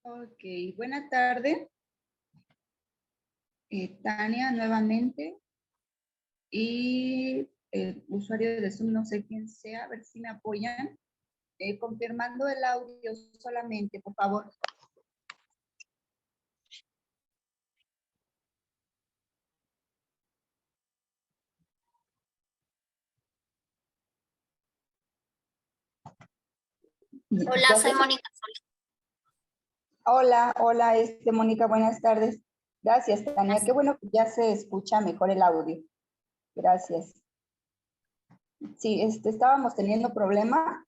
Ok, buena tarde. Tania nuevamente y el usuario de Zoom, no sé quién sea, a ver si me apoyan. Confirmando el audio solamente, por favor. Hola, soy Mónica. Hola, Mónica, buenas tardes. Gracias, Tania. Qué bueno que ya se escucha mejor el audio. Gracias. Sí, estábamos teniendo problema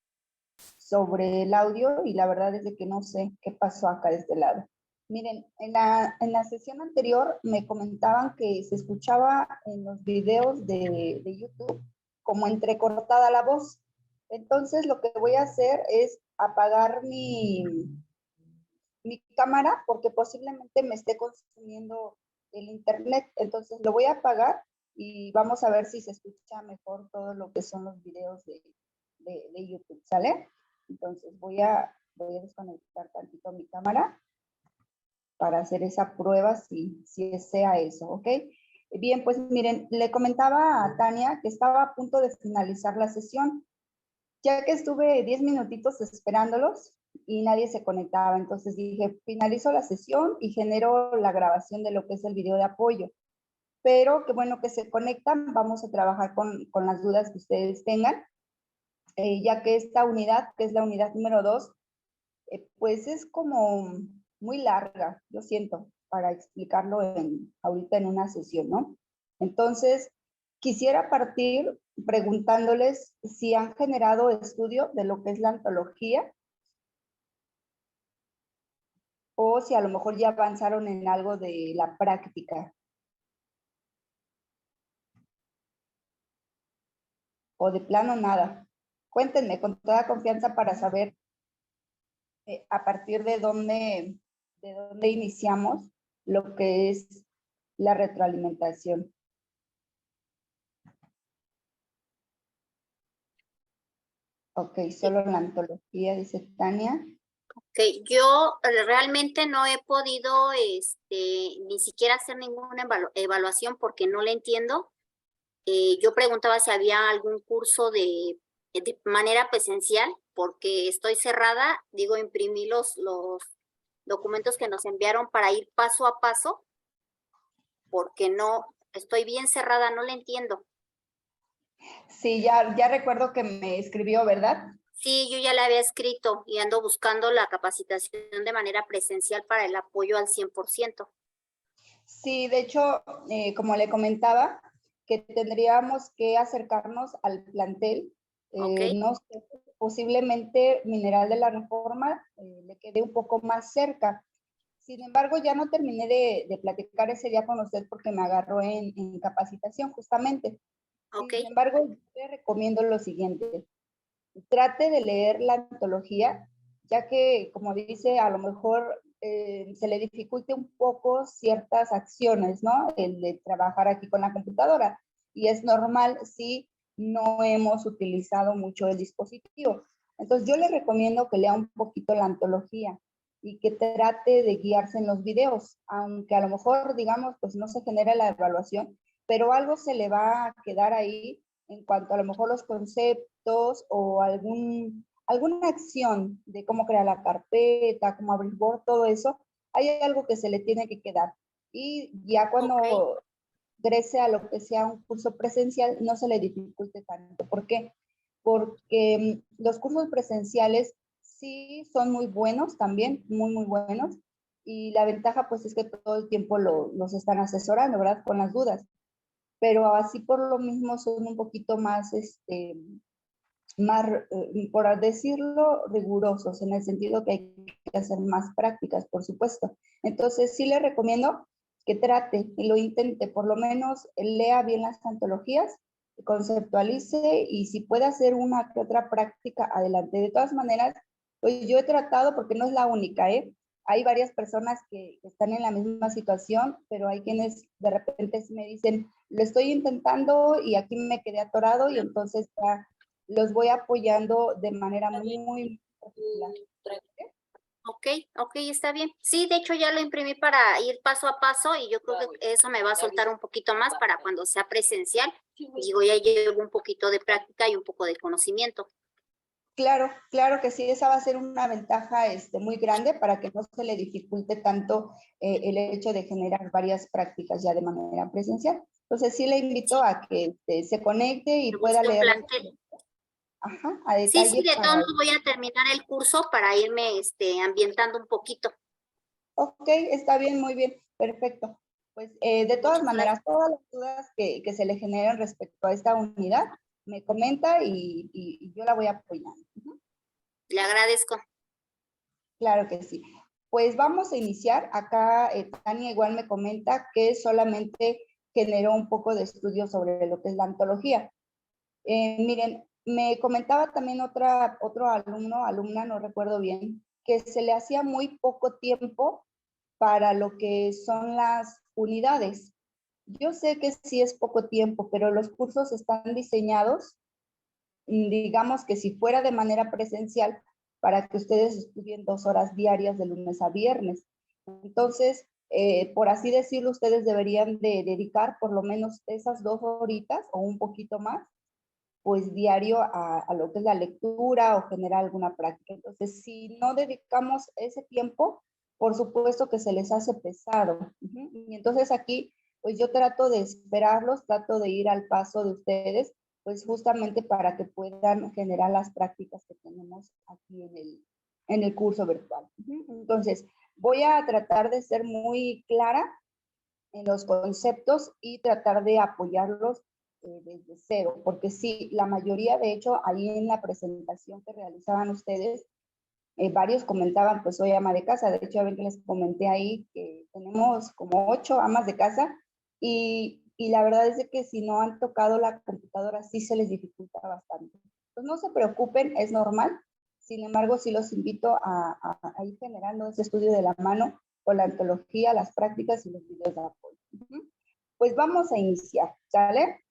sobre el audio y la verdad es de que no sé qué pasó acá de este lado. Miren, en la sesión anterior me comentaban que se escuchaba en los videos de YouTube como entrecortada la voz. Entonces lo que voy a hacer es apagar mi cámara porque posiblemente me esté consumiendo el internet. Entonces lo voy a apagar y vamos a ver si se escucha mejor todo lo que son los videos de YouTube, ¿sale? Entonces voy a desconectar tantito mi cámara para hacer esa prueba si sea eso, ¿ok? Bien, pues miren, le comentaba a Tania que estaba a punto de finalizar la sesión, ya que estuve 10 minutitos esperándolos y nadie se conectaba. Entonces dije, finalizo la sesión y genero la grabación de lo que es el video de apoyo. Pero qué bueno que se conectan, vamos a trabajar con las dudas que ustedes tengan, ya que esta unidad, que es la unidad número 2, pues es como muy larga, yo siento, para explicarlo ahorita en una sesión, ¿no? Entonces, quisiera partir preguntándoles si han generado estudio de lo que es la antología o si a lo mejor ya avanzaron en algo de la práctica o de plano nada. Cuéntenme con toda confianza para saber a partir de dónde iniciamos lo que es la retroalimentación. Ok, solo la antología, dice Tania. Okay, yo realmente no he podido ni siquiera hacer ninguna evaluación porque no la entiendo. Yo preguntaba si había algún curso de manera presencial porque estoy cerrada. Digo, imprimí los documentos que nos enviaron para ir paso a paso porque no, estoy bien cerrada, no la entiendo. Sí, ya recuerdo que me escribió, ¿verdad? Sí, yo ya la había escrito y ando buscando la capacitación de manera presencial para el apoyo al 100%. Sí, de hecho, como le comentaba, que tendríamos que acercarnos al plantel. Ok. No sé, posiblemente Mineral de la Reforma le quede un poco más cerca. Sin embargo, ya no terminé de platicar ese día con usted porque me agarró en capacitación justamente. Ok. Sin embargo, yo le recomiendo lo siguiente. Trate de leer la antología, ya que, como dice, a lo mejor se le dificulte un poco ciertas acciones, ¿no? El de trabajar aquí con la computadora. Y es normal si no hemos utilizado mucho el dispositivo. Entonces, yo le recomiendo que lea un poquito la antología y que trate de guiarse en los videos, aunque a lo mejor, digamos, pues no se genera la evaluación, pero algo se le va a quedar ahí en cuanto a lo mejor los conceptos o alguna acción de cómo crear la carpeta, cómo abrir Word, todo eso, hay algo que se le tiene que quedar. Y ya Ok. cuando ingrese a lo que sea un curso presencial, no se le dificulte tanto. ¿Por qué? Porque los cursos presenciales sí son muy buenos también, muy buenos, y la ventaja pues es que todo el tiempo los están asesorando, ¿verdad? Con las dudas, pero así por lo mismo son un poquito más, más, por decirlo, rigurosos, en el sentido que hay que hacer más prácticas, por supuesto. Entonces, sí le recomiendo que trate y lo intente, por lo menos lea bien las antologías, conceptualice y si puede hacer una que otra práctica, adelante. De todas maneras, pues yo he tratado, porque no es la única, ¿eh? Hay varias personas que están en la misma situación, pero hay quienes de repente me dicen, lo estoy intentando y aquí me quedé atorado y entonces ya los voy apoyando de manera muy particular. Ok, ok, está bien. Sí, de hecho ya lo imprimí para ir paso a paso y yo creo que eso me va a soltar un poquito más para cuando sea presencial. Digo, ya llevo un poquito de práctica y un poco de conocimiento. Claro, claro que sí, esa va a ser una ventaja muy grande para que no se le dificulte tanto el hecho de generar varias prácticas ya de manera presencial. Entonces sí le invito Sí, a que se conecte y me pueda gusta un leerlo, plantel. ajá, a Sí, sí, detalle de todos para... modos voy a terminar el curso para irme ambientando un poquito. Ok, está bien, muy bien, perfecto. Pues de todas Muchas maneras, gracias. todas las dudas que se le generen respecto a esta unidad, me comenta y yo la voy apoyando. Ujú. Le agradezco. Claro que sí. Pues vamos a iniciar. Acá Tania igual me comenta que solamente generó un poco de estudio sobre lo que es la antología. Miren, me comentaba también otro alumno, alumna, no recuerdo bien, que se le hacía muy poco tiempo para lo que son las unidades. Yo sé que sí es poco tiempo, pero los cursos están diseñados, digamos que si fuera de manera presencial, para que ustedes estudien 2 horas diarias de lunes a viernes. Entonces, por así decirlo, ustedes deberían de dedicar por lo menos esas 2 horitas o un poquito más, pues diario a lo que es la lectura o generar alguna práctica. Entonces, si no dedicamos ese tiempo, por supuesto que se les hace pesado. Y entonces aquí, pues yo trato de esperarlos, trato de ir al paso de ustedes, pues justamente para que puedan generar las prácticas que tenemos aquí en el curso virtual. Entonces, voy a tratar de ser muy clara en los conceptos y tratar de apoyarlos desde cero, porque sí, la mayoría, de hecho, ahí en la presentación que realizaban ustedes, varios comentaban, pues soy ama de casa, de hecho, a ver que les comenté ahí que tenemos como 8 amas de casa y la verdad es de que si no han tocado la computadora sí se les dificulta bastante. Pues no se preocupen, es normal, sin embargo, sí los invito a ir generando ese estudio de la mano con la antología, las prácticas y los videos de apoyo. Pues vamos a iniciar, ¿sale?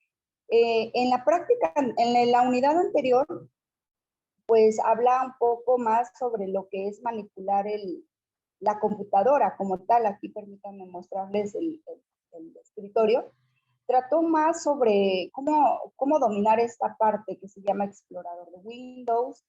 En la práctica, en la unidad anterior, pues habla un poco más sobre lo que es manipular la computadora como tal. Aquí permítanme mostrarles el escritorio. Trató más sobre cómo dominar esta parte que se llama explorador de Windows,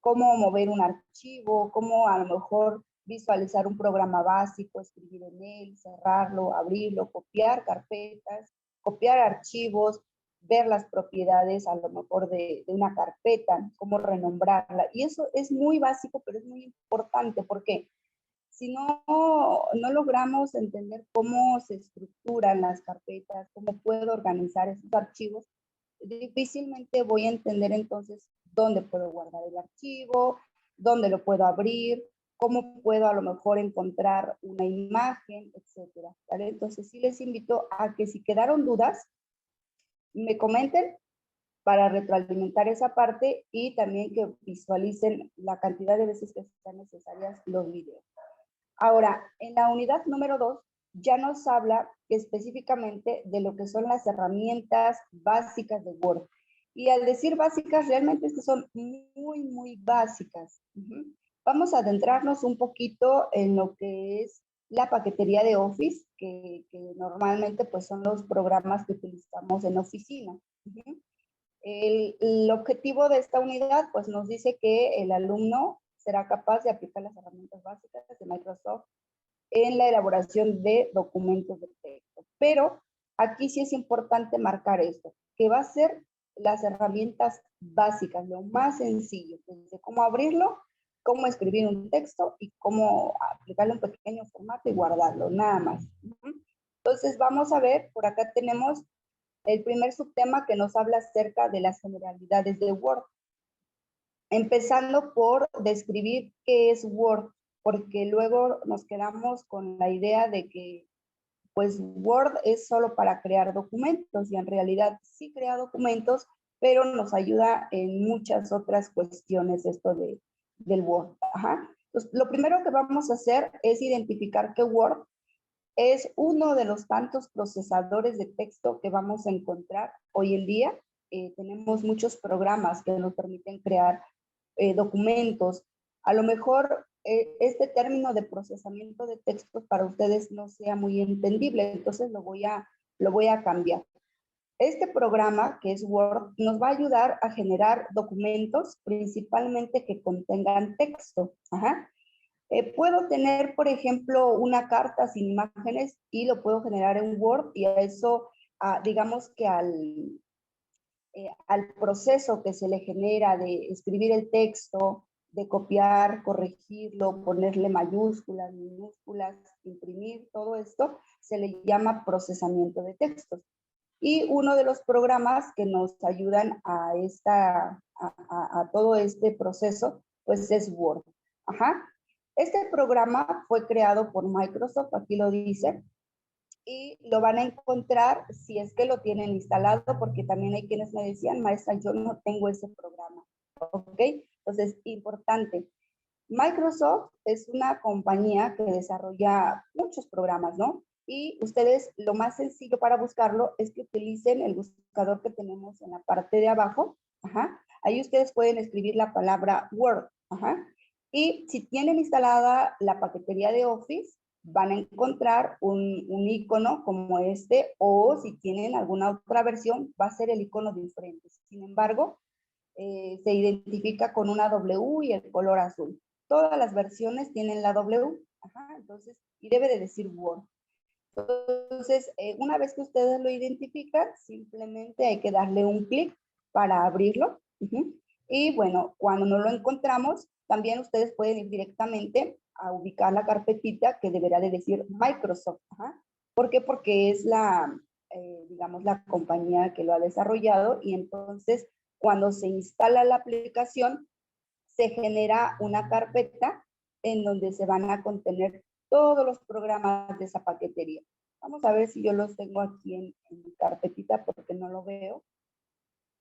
cómo mover un archivo, cómo a lo mejor visualizar un programa básico, escribir en él, cerrarlo, abrirlo, copiar carpetas, copiar archivos, ver las propiedades a lo mejor de una carpeta, cómo renombrarla. Y eso es muy básico, pero es muy importante porque si no logramos entender cómo se estructuran las carpetas, cómo puedo organizar esos archivos, difícilmente voy a entender entonces dónde puedo guardar el archivo, dónde lo puedo abrir, cómo puedo a lo mejor encontrar una imagen, etcétera. ¿Vale? Entonces sí les invito a que si quedaron dudas, me comenten para retroalimentar esa parte y también que visualicen la cantidad de veces que sean necesarias los videos. Ahora, en la unidad número 2 ya nos habla específicamente de lo que son las herramientas básicas de Word. Y al decir básicas, realmente es que son muy, muy básicas. Vamos a adentrarnos un poquito en lo que es la paquetería de Office, que normalmente pues son los programas que utilizamos en oficina. El objetivo de esta unidad pues nos dice que el alumno será capaz de aplicar las herramientas básicas de Microsoft en la elaboración de documentos de texto. Pero aquí sí es importante marcar esto, que va a ser las herramientas básicas, lo más sencillo, desde cómo abrirlo, cómo escribir un texto y cómo aplicarle un pequeño formato y guardarlo, nada más. Entonces vamos a ver, por acá tenemos el primer subtema que nos habla acerca de las generalidades de Word. Empezando por describir qué es Word, porque luego nos quedamos con la idea de que pues Word es solo para crear documentos y en realidad sí crea documentos, pero nos ayuda en muchas otras cuestiones esto del Word. Ajá. Entonces, lo primero que vamos a hacer es identificar que Word es uno de los tantos procesadores de texto que vamos a encontrar hoy en día. Tenemos muchos programas que nos permiten crear documentos. A lo mejor este término de procesamiento de textos para ustedes no sea muy entendible, entonces lo voy a cambiar. Este programa, que es Word, nos va a ayudar a generar documentos, principalmente que contengan texto. Ajá. Puedo tener, por ejemplo, una carta sin imágenes y lo puedo generar en Word, y a eso, digamos que al proceso que se le genera de escribir el texto, de copiar, corregirlo, ponerle mayúsculas, minúsculas, imprimir, todo esto se le llama procesamiento de textos. Y uno de los programas que nos ayudan a todo este proceso, pues es Word. Ajá. Este programa fue creado por Microsoft, aquí lo dice, y lo van a encontrar si es que lo tienen instalado, porque también hay quienes me decían, maestra, yo no tengo ese programa. ¿Ok? Entonces, importante. Microsoft es una compañía que desarrolla muchos programas, ¿no? Y ustedes, lo más sencillo para buscarlo es que utilicen el buscador que tenemos en la parte de abajo. Ajá. Ahí ustedes pueden escribir la palabra Word. Ajá. Y si tienen instalada la paquetería de Office, van a encontrar un icono como este, o si tienen alguna otra versión, va a ser el icono diferente. Sin embargo, se identifica con una W y el color azul. Todas las versiones tienen la W, ajá, entonces, y debe de decir Word. Entonces, una vez que ustedes lo identifican, simplemente hay que darle un clic para abrirlo. Y bueno, cuando no lo encontramos, también ustedes pueden ir directamente a ubicar la carpetita que deberá de decir Microsoft. Ajá. ¿Por qué? Porque es digamos, la compañía que lo ha desarrollado, y entonces cuando se instala la aplicación, se genera una carpeta en donde se van a contener todos los programas de esa paquetería. Vamos a ver si yo los tengo aquí en mi carpetita, porque no lo veo.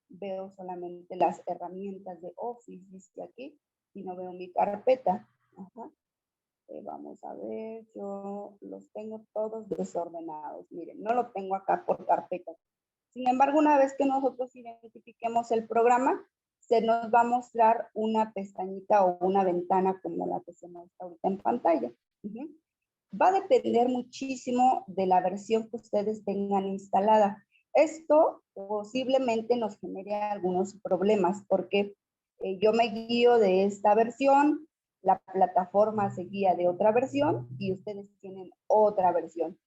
Veo solamente las herramientas de Office, dice aquí, y no veo mi carpeta. Ajá. Vamos a ver, yo los tengo todos desordenados. Miren, no lo tengo acá por carpetas. Sin embargo, una vez que nosotros identifiquemos el programa, se nos va a mostrar una pestañita o una ventana como la que se muestra ahorita en pantalla. Va a depender muchísimo de la versión que ustedes tengan instalada. Esto posiblemente nos genere algunos problemas, porque yo me guío de esta versión, la plataforma se guía de otra versión y ustedes tienen otra versión.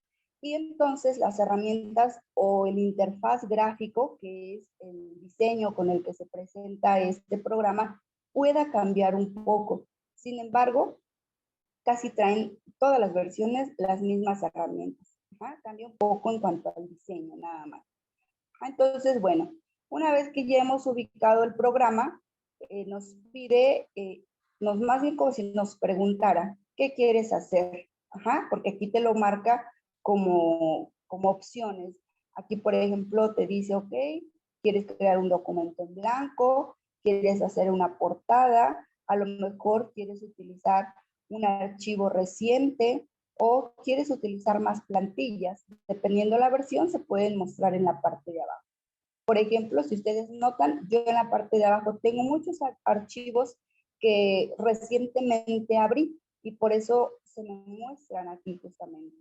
Y entonces las herramientas o el interfaz gráfico, que es el diseño con el que se presenta este programa, pueda cambiar un poco. Sin embargo, casi traen todas las versiones las mismas herramientas. Ajá, cambia un poco en cuanto al diseño, nada más. Entonces, bueno, una vez que ya hemos ubicado el programa, nos pide, más bien como si nos preguntara, ¿qué quieres hacer? Ajá, porque aquí te lo marca como opciones. Aquí, por ejemplo, te dice, ok, quieres crear un documento en blanco, quieres hacer una portada, a lo mejor quieres utilizar un archivo reciente, o quieres utilizar más plantillas. Dependiendo de la versión, se pueden mostrar en la parte de abajo. Por ejemplo, si ustedes notan, yo en la parte de abajo tengo muchos archivos que recientemente abrí, y por eso se me muestran aquí justamente.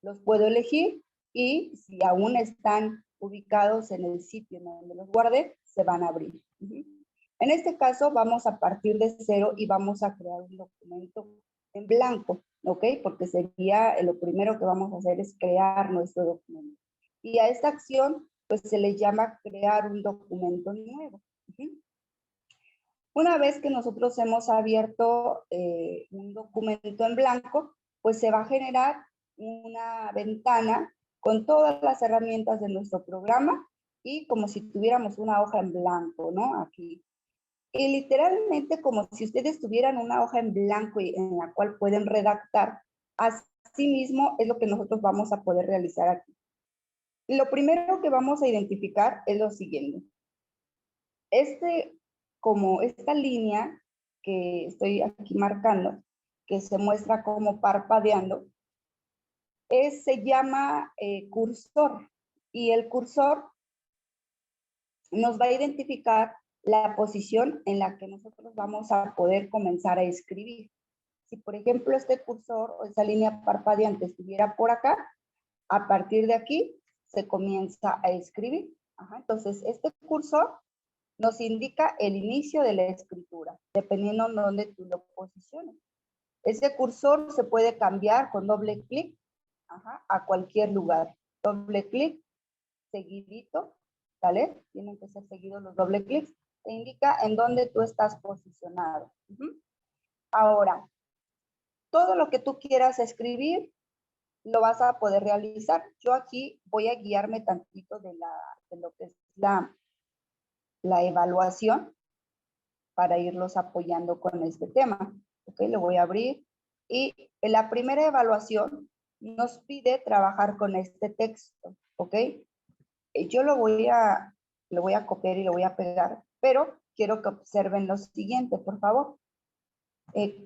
Los puedo elegir, y si aún están ubicados en el sitio en donde los guardé, se van a abrir. En este caso, vamos a partir de cero y vamos a crear un documento en blanco, ¿ok? Porque sería lo primero que vamos a hacer es crear nuestro documento. Y a esta acción, pues se le llama crear un documento nuevo. Una vez que nosotros hemos abierto un documento en blanco, pues se va a generar una ventana con todas las herramientas de nuestro programa, y como si tuviéramos una hoja en blanco, ¿no? Aquí. Y literalmente como si ustedes tuvieran una hoja en blanco y en la cual pueden redactar. Así mismo es lo que nosotros vamos a poder realizar aquí. Lo primero que vamos a identificar es lo siguiente. Como esta línea que estoy aquí marcando, que se muestra como parpadeando, se llama cursor. Y el cursor nos va a identificar la posición en la que nosotros vamos a poder comenzar a escribir. Si, por ejemplo, este cursor o esa línea parpadeante estuviera por acá, a partir de aquí se comienza a escribir. Ajá, entonces, este cursor nos indica el inicio de la escritura, dependiendo de dónde tú lo posiciones. Ese cursor se puede cambiar con doble clic a cualquier lugar. Doble clic, seguidito, ¿vale? Tienen que ser seguidos los doble clics. Te indica en dónde tú estás posicionado. Ahora, todo lo que tú quieras escribir, lo vas a poder realizar. Yo aquí voy a guiarme tantito de lo que es la evaluación para irlos apoyando con este tema. Ok, lo voy a abrir. Y en la primera evaluación nos pide trabajar con este texto. Ok, yo lo voy a copiar y lo voy a pegar, pero quiero que observen lo siguiente, por favor.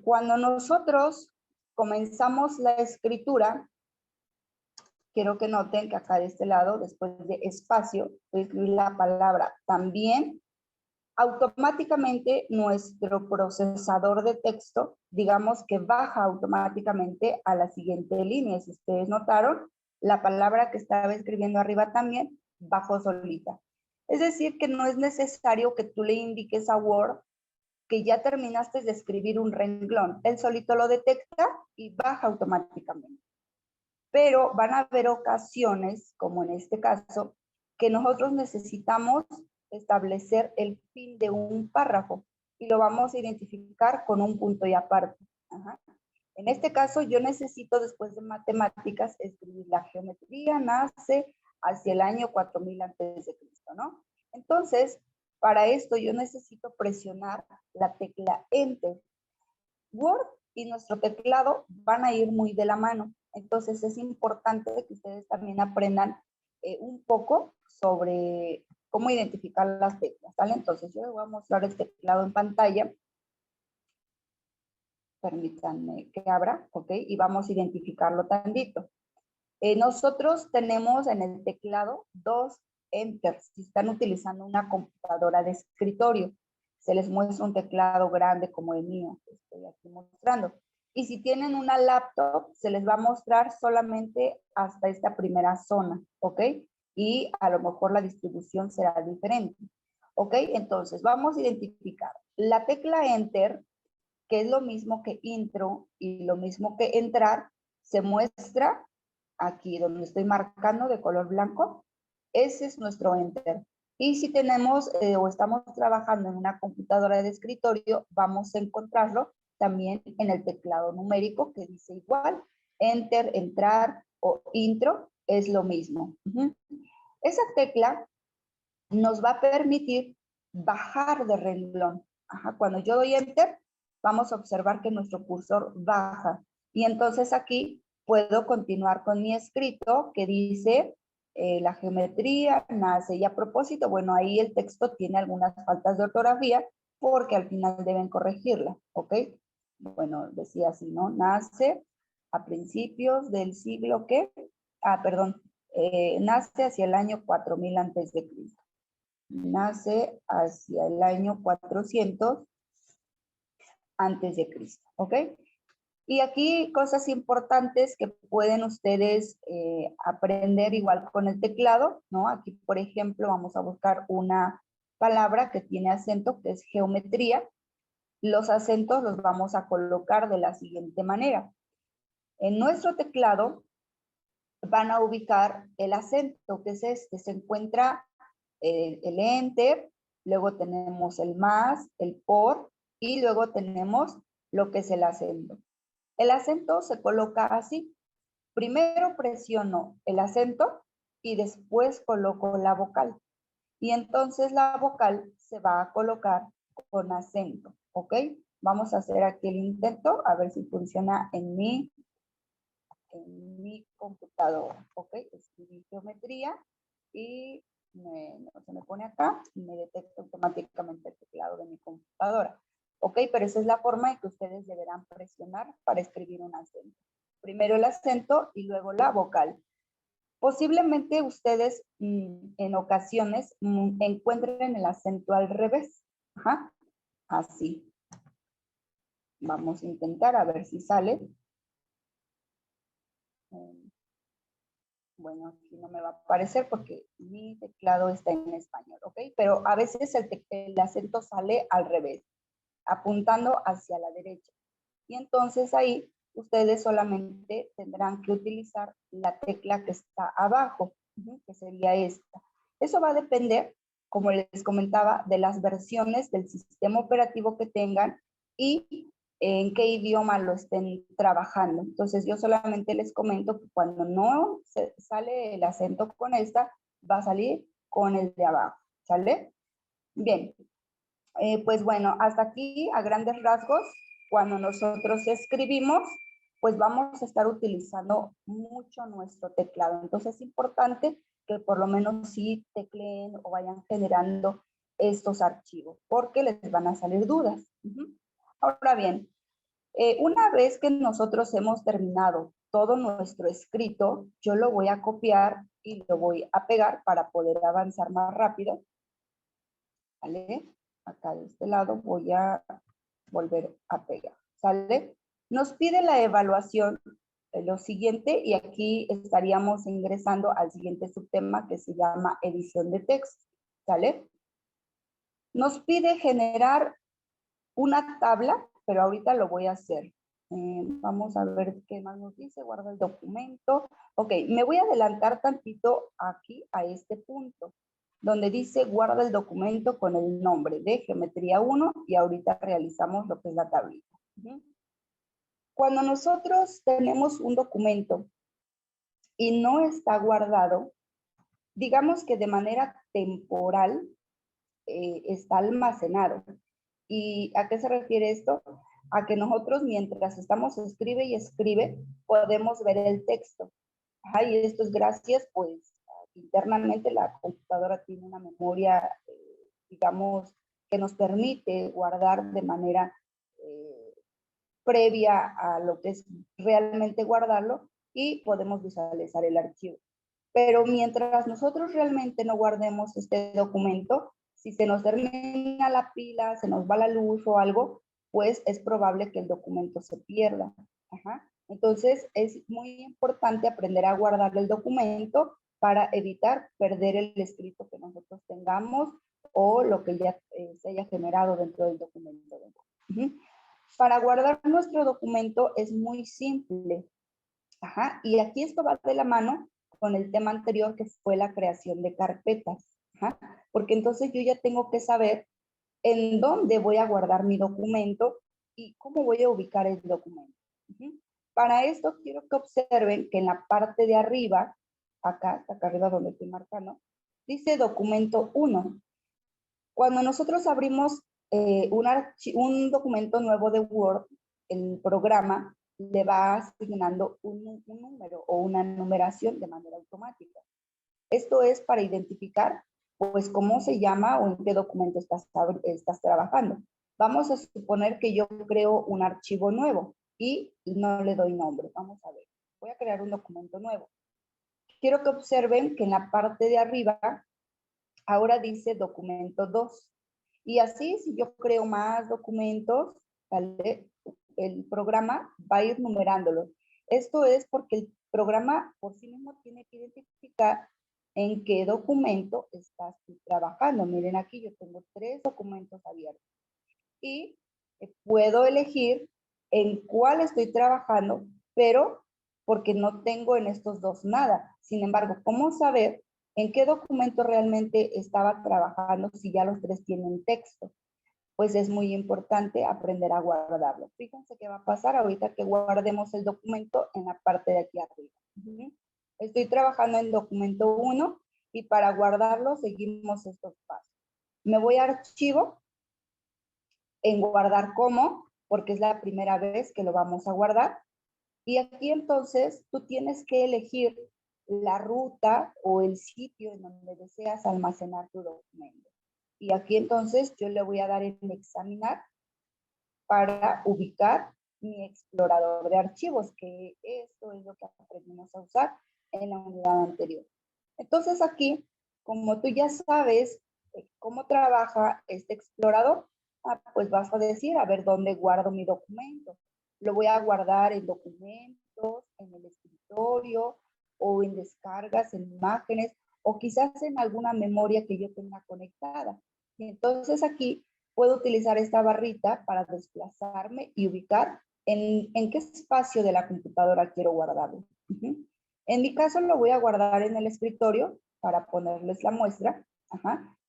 Cuando nosotros comenzamos la escritura, quiero que noten que acá de este lado, después de espacio, voy a escribir la palabra también. Automáticamente nuestro procesador de texto, digamos que baja automáticamente a la siguiente línea. Si ustedes notaron, la palabra que estaba escribiendo arriba también bajó solita. Es decir, que no es necesario que tú le indiques a Word que ya terminaste de escribir un renglón. Él solito lo detecta y baja automáticamente. Pero van a haber ocasiones, como en este caso, que nosotros necesitamos establecer el fin de un párrafo y lo vamos a identificar con un punto y aparte. En este caso, yo necesito, después de matemáticas, escribir la geometría nace hacia el año 4000 a.C., ¿no? Entonces, para esto yo necesito presionar la tecla Enter. Word y nuestro teclado van a ir muy de la mano. Entonces es importante que ustedes también aprendan un poco sobre cómo identificar las teclas, ¿vale? Entonces yo les voy a mostrar el teclado en pantalla. Permítanme que abra, ¿ok? Y vamos a identificarlo tantito. Nosotros tenemos en el teclado dos enters. Si están utilizando una computadora de escritorio, se les muestra un teclado grande como el mío, que estoy aquí mostrando. Y si tienen una laptop, se les va a mostrar solamente hasta esta primera zona, ¿ok? Y a lo mejor la distribución será diferente, ¿ok? Entonces, vamos a identificar la tecla Enter, que es lo mismo que intro y lo mismo que entrar, se muestra aquí donde estoy marcando de color blanco. Ese es nuestro Enter. Y si tenemos o estamos trabajando en una computadora de escritorio, vamos a encontrarlo también en el teclado numérico que dice igual. Enter, entrar o intro es lo mismo. Esa tecla nos va a permitir bajar de renglón. Cuando yo doy Enter, vamos a observar que nuestro cursor baja. Y entonces aquí puedo continuar con mi escrito que dice la geometría nace. Y a propósito, bueno, ahí el texto tiene algunas faltas de ortografía porque al final deben corregirla, ¿ok? Bueno, decía así, ¿no? Nace a principios del siglo ¿qué? Perdón, nace hacia el año 4000 a.C. Nace hacia el año 400 antes de Cristo, ¿ok? Y aquí cosas importantes que pueden ustedes aprender igual con el teclado, ¿no? Aquí, por ejemplo, vamos a buscar una palabra que tiene acento, que es geometría. Los acentos los vamos a colocar de la siguiente manera. En nuestro teclado van a ubicar el acento, que es este, se encuentra el Enter, luego tenemos el más, el por, y luego tenemos lo que es el acento. El acento se coloca así. Primero presiono el acento y después coloco la vocal. Y entonces la vocal se va a colocar con acento, ¿ok? Vamos a hacer aquí el intento, a ver si funciona en mi computadora, ¿ok? Escribí geometría y se me pone acá y me detecta automáticamente el teclado de mi computadora. Ok, pero esa es la forma en que ustedes deberán presionar para escribir un acento. Primero el acento y luego la vocal. Posiblemente ustedes en ocasiones encuentren el acento al revés. Así. Vamos a intentar a ver si sale. Bueno, aquí no me va a aparecer porque mi teclado está en español, ¿ok? Pero a veces el acento sale al revés, apuntando hacia la derecha. Y entonces ahí ustedes solamente tendrán que utilizar la tecla que está abajo, que sería esta. Eso va a depender, como les comentaba, de las versiones del sistema operativo que tengan y en qué idioma lo estén trabajando. Entonces yo solamente les comento que cuando no sale el acento con esta, va a salir con el de abajo, ¿sale? Bien, pues bueno, hasta aquí a grandes rasgos, cuando nosotros escribimos, pues vamos a estar utilizando mucho nuestro teclado. Entonces es importante que por lo menos sí tecleen o vayan generando estos archivos, porque les van a salir dudas. Ahora bien, una vez que nosotros hemos terminado todo nuestro escrito, yo lo voy a copiar y lo voy a pegar para poder avanzar más rápido. ¿Vale? Acá de este lado voy a volver a pegar. ¿Sale? Nos pide la evaluación de lo siguiente y aquí estaríamos ingresando al siguiente subtema que se llama edición de texto. ¿Sale? Nos pide generar una tabla, pero ahorita lo voy a hacer. Vamos a ver qué más nos dice. Guarda el documento. Ok, me voy a adelantar tantito aquí a este punto, donde dice guarda el documento con el nombre de geometría 1 y ahorita realizamos lo que es la tablita. Cuando nosotros tenemos un documento y no está guardado, digamos que de manera temporal está almacenado. ¿Y a qué se refiere esto? A que nosotros mientras estamos escribe y escribe, podemos ver el texto. Y esto es gracias, pues, internamente la computadora tiene una memoria, digamos, que nos permite guardar de manera previa a lo que es realmente guardarlo y podemos visualizar el archivo. Pero mientras nosotros realmente no guardemos este documento, si se nos termina la pila, se nos va la luz o algo, pues es probable que el documento se pierda. Entonces es muy importante aprender a guardar el documento para evitar perder el escrito que nosotros tengamos o lo que ya se haya generado dentro del documento. Para guardar nuestro documento es muy simple. Y aquí esto va de la mano con el tema anterior que fue la creación de carpetas. Porque entonces yo ya tengo que saber en dónde voy a guardar mi documento y cómo voy a ubicar el documento. Para esto quiero que observen que en la parte de arriba, acá arriba donde estoy marcando, dice documento 1. Cuando nosotros abrimos un documento nuevo de Word, el programa le va asignando un número o una numeración de manera automática. Esto es para identificar, pues, cómo se llama o en qué documento estás trabajando. Vamos a suponer que yo creo un archivo nuevo y no le doy nombre. Vamos a ver. Voy a crear un documento nuevo. Quiero que observen que en la parte de arriba ahora dice documento 2. Y así, si yo creo más documentos, ¿vale? El programa va a ir numerándolos. Esto es porque el programa por sí mismo tiene que identificar en qué documento estás trabajando. Miren aquí, yo tengo 3 documentos abiertos. Y puedo elegir en cuál estoy trabajando, pero porque no tengo en estos 2 nada. Sin embargo, ¿cómo saber en qué documento realmente estaba trabajando si ya los 3 tienen texto? Pues es muy importante aprender a guardarlo. Fíjense qué va a pasar ahorita que guardemos el documento en la parte de aquí arriba. Estoy trabajando en documento 1 y para guardarlo seguimos estos pasos. Me voy a archivo, en guardar como, porque es la primera vez que lo vamos a guardar. Y aquí entonces tú tienes que elegir la ruta o el sitio en donde deseas almacenar tu documento. Y aquí entonces yo le voy a dar en examinar para ubicar mi explorador de archivos, que esto es lo que aprendimos a usar en la unidad anterior. Entonces aquí, como tú ya sabes cómo trabaja este explorador, Pues vas a decir, a ver, ¿dónde guardo mi documento? Lo voy a guardar en documentos, en el escritorio, o en descargas, en imágenes, o quizás en alguna memoria que yo tenga conectada. Y entonces aquí puedo utilizar esta barrita para desplazarme y ubicar en qué espacio de la computadora quiero guardarlo. En mi caso lo voy a guardar en el escritorio para ponerles la muestra,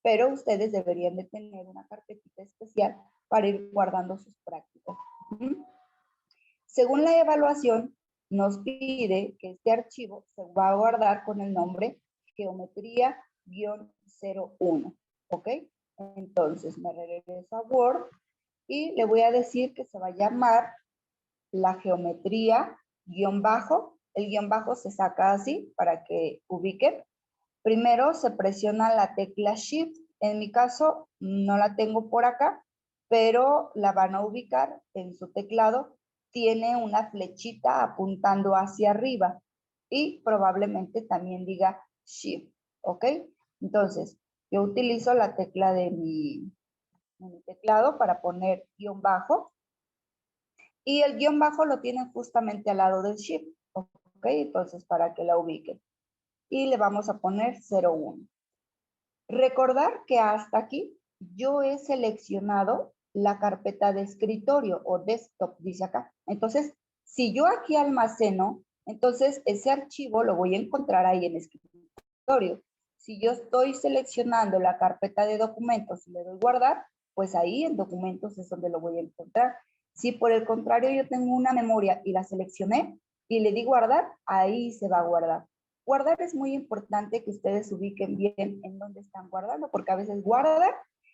pero ustedes deberían de tener una carpetita especial para ir guardando sus prácticas. Según la evaluación, nos pide que este archivo se va a guardar con el nombre geometría-01, ¿ok? Entonces me regreso a Word y le voy a decir que se va a llamar la geometría guión bajo. El guión bajo se saca así para que ubiquen. Primero se presiona la tecla Shift. En mi caso no la tengo por acá, pero la van a ubicar en su teclado. Tiene una flechita apuntando hacia arriba y probablemente también diga Shift, ¿ok? Entonces, yo utilizo la tecla de mi teclado para poner guión bajo y el guión bajo lo tienen justamente al lado del Shift, ¿ok? Entonces, para que la ubiquen. Y le vamos a poner 01. Recordar que hasta aquí yo he seleccionado la carpeta de escritorio o desktop, dice acá. Entonces, si yo aquí almaceno, entonces ese archivo lo voy a encontrar ahí en escritorio. Si yo estoy seleccionando la carpeta de documentos y le doy guardar, pues ahí en documentos es donde lo voy a encontrar. Si por el contrario yo tengo una memoria y la seleccioné y le di guardar, ahí se va a guardar. Guardar es muy importante que ustedes ubiquen bien en dónde están guardando, porque a veces guardan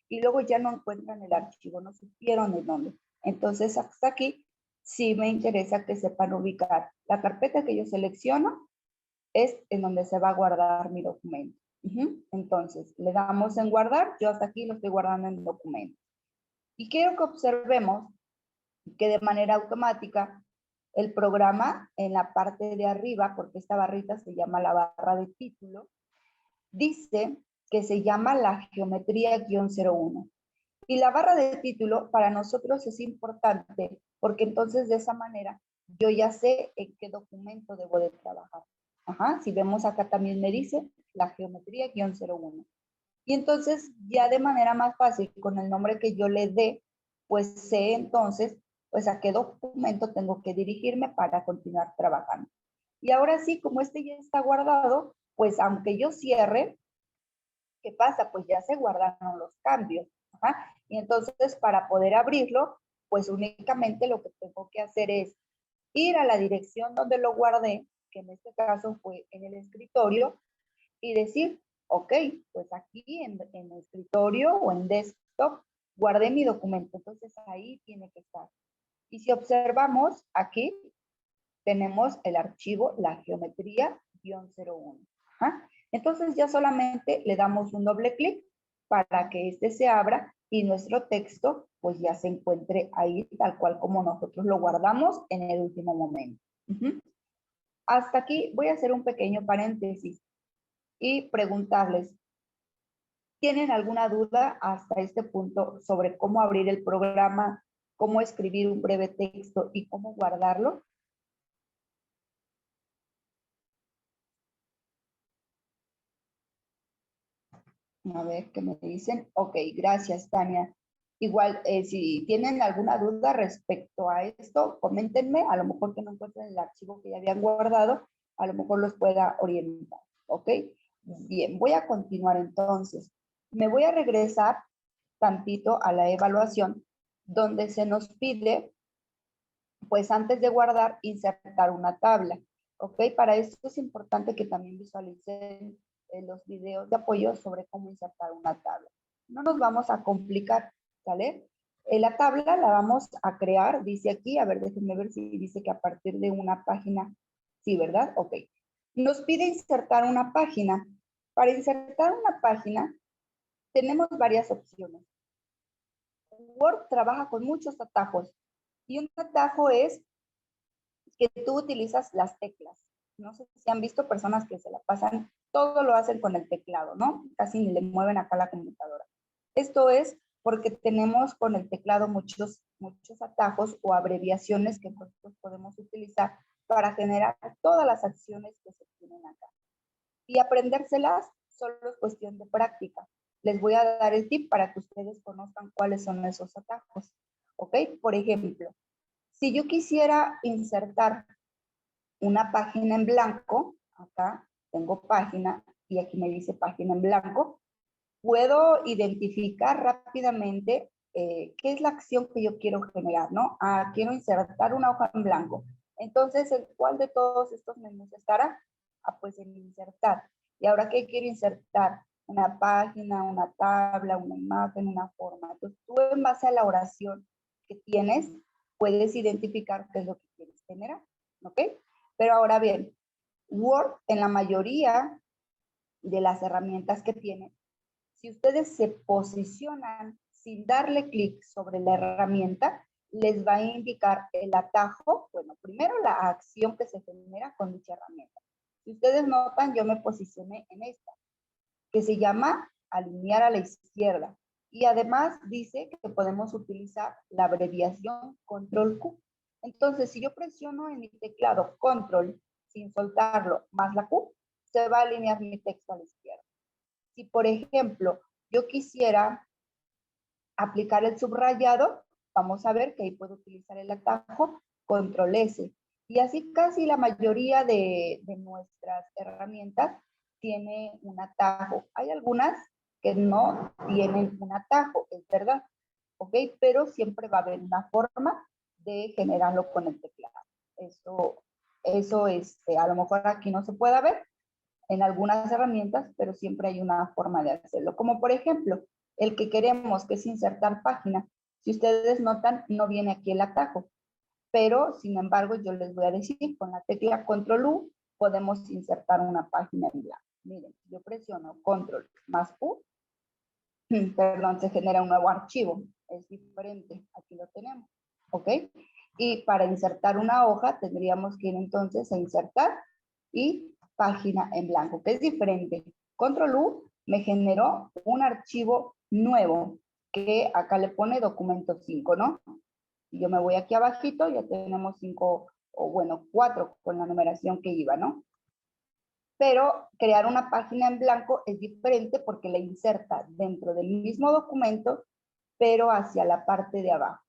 y luego ya no encuentran el archivo, no supieron en dónde. Entonces, hasta aquí sí me interesa que sepan ubicar. La carpeta que yo selecciono es en donde se va a guardar mi documento. Entonces, le damos en guardar. Yo hasta aquí lo estoy guardando en documento. Y quiero que observemos que de manera automática el programa en la parte de arriba, porque esta barrita se llama la barra de título, dice que se llama la geometría-01. Y la barra de título para nosotros es importante porque entonces de esa manera yo ya sé en qué documento debo de trabajar. Si vemos acá también me dice la geometría-01. Y entonces ya de manera más fácil con el nombre que yo le dé, pues sé entonces pues a qué documento tengo que dirigirme para continuar trabajando. Y ahora sí, como este ya está guardado, pues aunque yo cierre, ¿qué pasa? Pues ya se guardaron los cambios. Y entonces para poder abrirlo, pues únicamente lo que tengo que hacer es ir a la dirección donde lo guardé, que en este caso fue en el escritorio, y decir, ok, pues aquí en el escritorio o en desktop guardé mi documento, entonces ahí tiene que estar. Y si observamos aquí, tenemos el archivo, la geometría-01. Entonces ya solamente le damos un doble clic para que este se abra y nuestro texto pues ya se encuentre ahí tal cual como nosotros lo guardamos en el último momento. Hasta aquí voy a hacer un pequeño paréntesis y preguntarles, ¿tienen alguna duda hasta este punto sobre cómo abrir el programa, cómo escribir un breve texto y cómo guardarlo? A ver qué me dicen. Ok, gracias, Tania. Igual, si tienen alguna duda respecto a esto, coméntenme. A lo mejor que no encuentren el archivo que ya habían guardado, a lo mejor los pueda orientar. Ok, bien, voy a continuar entonces. Me voy a regresar tantito a la evaluación, donde se nos pide, pues antes de guardar, insertar una tabla. Ok, para esto es importante que también visualicen los videos de apoyo sobre cómo insertar una tabla. No nos vamos a complicar, ¿sale? La tabla la vamos a crear, dice aquí, a ver, déjenme ver si dice que a partir de una página, sí, ¿verdad? Ok. Nos pide insertar una página. Para insertar una página, tenemos varias opciones. Word trabaja con muchos atajos y un atajo es que tú utilizas las teclas. No sé si han visto personas que se la pasan, todo lo hacen con el teclado, ¿no? Casi ni le mueven acá la computadora. Esto es porque tenemos con el teclado muchos atajos o abreviaciones que nosotros podemos utilizar para generar todas las acciones que se tienen acá. Y aprendérselas solo es cuestión de práctica. Les voy a dar el tip para que ustedes conozcan cuáles son esos atajos. ¿Ok? Por ejemplo, si yo quisiera insertar una página en blanco, acá tengo página y aquí me dice página en blanco, puedo identificar rápidamente qué es la acción que yo quiero generar, ¿no? Quiero insertar una hoja en blanco. Entonces, ¿en cuál de todos estos menús estará? Pues en insertar. ¿Y ahora qué quiero insertar? Una página, una tabla, una imagen, una forma. Entonces, tú en base a la oración que tienes, puedes identificar qué es lo que quieres generar, ¿ok? Pero ahora bien, Word en la mayoría de las herramientas que tiene, si ustedes se posicionan sin darle clic sobre la herramienta, les va a indicar el atajo, bueno, primero la acción que se genera con dicha herramienta. Si ustedes notan, yo me posicioné en esta, que se llama alinear a la izquierda. Y además dice que podemos utilizar la abreviación Control Q. Entonces, si yo presiono en mi teclado Control sin soltarlo más la Q, se va a alinear mi texto a la izquierda. Si, por ejemplo, yo quisiera aplicar el subrayado, vamos a ver que ahí puedo utilizar el atajo Control S. Y así casi la mayoría de nuestras herramientas tiene un atajo. Hay algunas que no tienen un atajo, es verdad, ¿ok? Pero siempre va a haber una forma de generarlo con el teclado. Eso a lo mejor aquí no se puede ver en algunas herramientas, pero siempre hay una forma de hacerlo. Como por ejemplo, el que queremos, que es insertar página. Si ustedes notan, no viene aquí el atajo, pero sin embargo yo les voy a decir, con la tecla Control U podemos insertar una página en blanco. Miren, yo presiono Control más U, perdón, se genera un nuevo archivo, es diferente, aquí lo tenemos, ¿ok? Y para insertar una hoja tendríamos que ir entonces a insertar y página en blanco, que es diferente. Control U me generó un archivo nuevo, que acá le pone documento 5, ¿no? Y yo me voy aquí abajito, ya tenemos 5, o bueno, 4 con la numeración que iba, ¿no? Pero crear una página en blanco es diferente porque la inserta dentro del mismo documento, pero hacia la parte de abajo.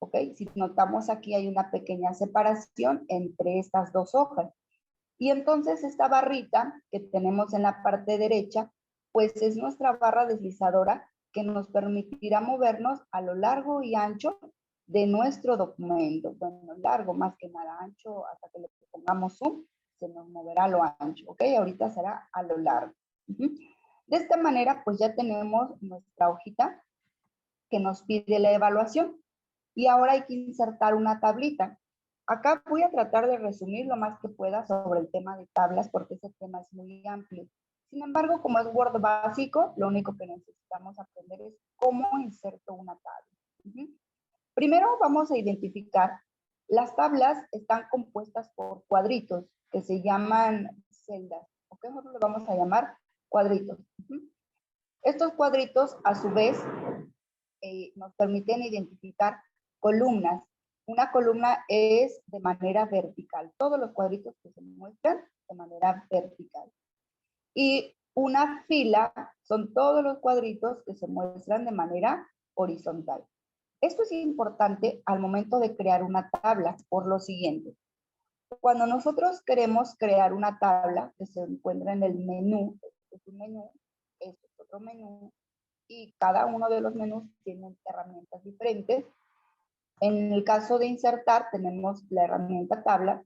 ¿Ok? Si notamos aquí hay una pequeña separación entre estas dos hojas. Y entonces esta barrita que tenemos en la parte derecha, pues es nuestra barra deslizadora que nos permitirá movernos a lo largo y ancho de nuestro documento. Bueno, largo más que nada, ancho hasta que le pongamos zoom, se nos moverá a lo ancho, ¿ok? Ahorita será a lo largo. De esta manera, pues ya tenemos nuestra hojita que nos pide la evaluación. Y ahora hay que insertar una tablita. Acá voy a tratar de resumir lo más que pueda sobre el tema de tablas porque ese tema es muy amplio. Sin embargo, como es Word básico, lo único que necesitamos aprender es cómo inserto una tabla. Primero vamos a identificar, las tablas están compuestas por cuadritos que se llaman celdas. ¿Ok? Nosotros le vamos a llamar cuadritos. Estos cuadritos, a su vez, nos permiten identificar columnas. Una columna es de manera vertical. Todos los cuadritos que se muestran de manera vertical. Y una fila son todos los cuadritos que se muestran de manera horizontal. Esto es importante al momento de crear una tabla por lo siguiente. Cuando nosotros queremos crear una tabla que se encuentra en el menú, este es un menú, este es otro menú, y cada uno de los menús tienen herramientas diferentes. En el caso de insertar, tenemos la herramienta tabla.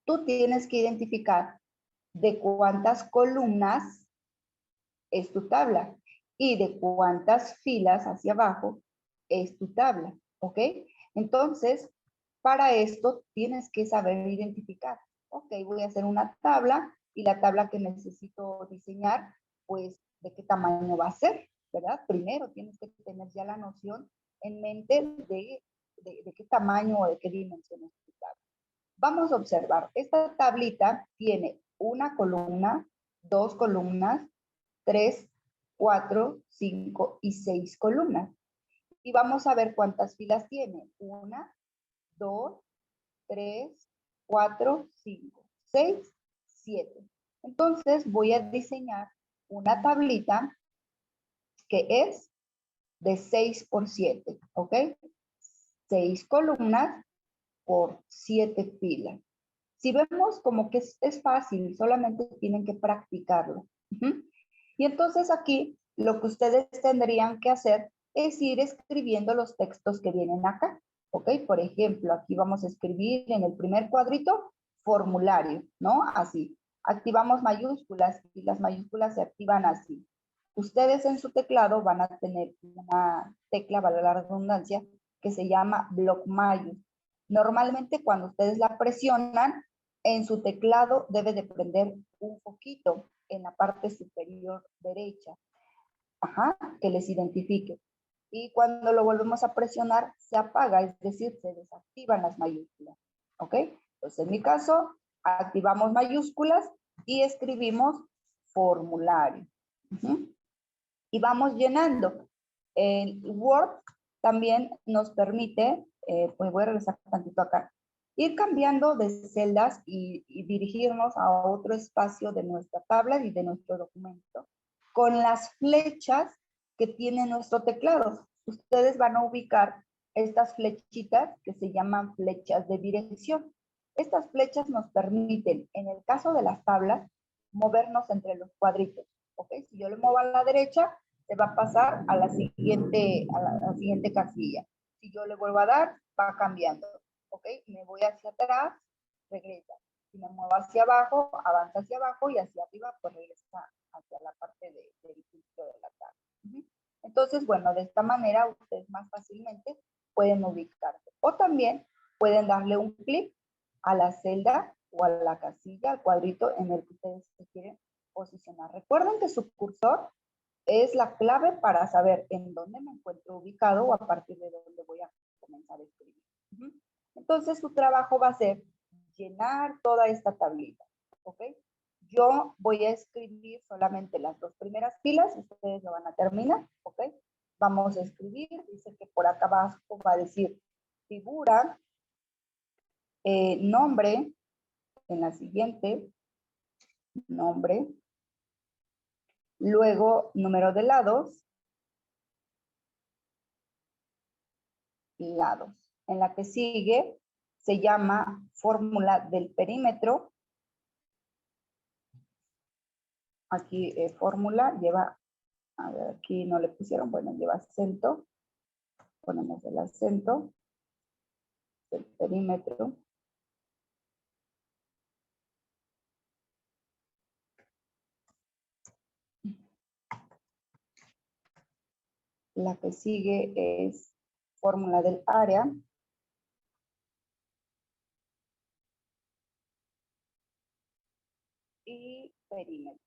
Tú tienes que identificar de cuántas columnas es tu tabla y de cuántas filas hacia abajo es tu tabla, ¿ok? Entonces, para esto tienes que saber identificar. Ok, voy a hacer una tabla y la tabla que necesito diseñar, pues, ¿de qué tamaño va a ser? ¿Verdad? Primero tienes que tener ya la noción en mente de qué tamaño o de qué dimensión es tu tabla. Vamos a observar, esta tablita tiene una columna, 2 columnas, 3, 4, 5 y 6 columnas. Y vamos a ver cuántas filas tiene. 1, 2, 3, 4, 5, 6, 7. Entonces voy a diseñar una tablita que es de 6 por 7, ¿ok? 6 columnas por 7 filas. Si vemos como que es fácil, solamente tienen que practicarlo. Y entonces aquí lo que ustedes tendrían que hacer es ir escribiendo los textos que vienen acá. ¿Ok? Por ejemplo, aquí vamos a escribir en el primer cuadrito, formulario, ¿no? Así. Activamos mayúsculas y las mayúsculas se activan así. Ustedes en su teclado van a tener una tecla, valga la redundancia, que se llama bloc mayús. Normalmente cuando ustedes la presionan, en su teclado debe de prender un foquito en la parte superior derecha, que les identifique. Y cuando lo volvemos a presionar, se apaga, es decir, se desactivan las mayúsculas. ¿Ok? Entonces, en mi caso, activamos mayúsculas y escribimos formulario. Y vamos llenando. El Word también nos permite, pues voy a regresar tantito acá, ir cambiando de celdas y dirigirnos a otro espacio de nuestra tabla y de nuestro documento con las flechas que tiene nuestro teclado. Ustedes van a ubicar estas flechitas que se llaman flechas de dirección. Estas flechas nos permiten, en el caso de las tablas, movernos entre los cuadritos. ¿Ok? Si yo le muevo a la derecha, se va a pasar a la siguiente casilla. Si yo le vuelvo a dar, va cambiando. ¿Ok? Me voy hacia atrás, regresa. Si me muevo hacia abajo, avanza hacia abajo y hacia arriba, pues regresa hacia la parte del inicio de la tabla. Entonces, bueno, de esta manera ustedes más fácilmente pueden ubicarse. O también pueden darle un clic a la celda o a la casilla, al cuadrito en el que ustedes se quieren posicionar. Recuerden que su cursor es la clave para saber en dónde me encuentro ubicado o a partir de dónde voy a comenzar a escribir. Entonces, su trabajo va a ser llenar toda esta tablita, ¿ok? Yo voy a escribir solamente las 2 primeras filas, ustedes lo van a terminar, ¿ok? Vamos a escribir, dice que por acá abajo va a decir figura, nombre, en la siguiente, nombre, luego número de lados, En la que sigue se llama fórmula del perímetro. Aquí fórmula lleva, a ver, aquí no le pusieron, bueno, lleva acento. Ponemos el acento del perímetro. La que sigue es fórmula del área. Y perímetro.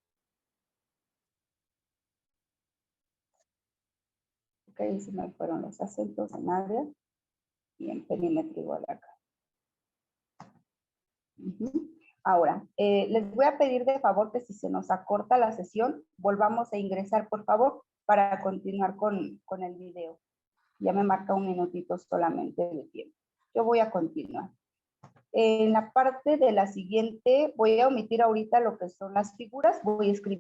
Ok, se me fueron los acentos en área y en perímetro igual acá. Ahora, les voy a pedir de favor que si se nos acorta la sesión, volvamos a ingresar, por favor, para continuar con el video. Ya me marca un minutito solamente de tiempo. Yo voy a continuar. En la parte de la siguiente, voy a omitir ahorita lo que son las figuras. Voy a escribir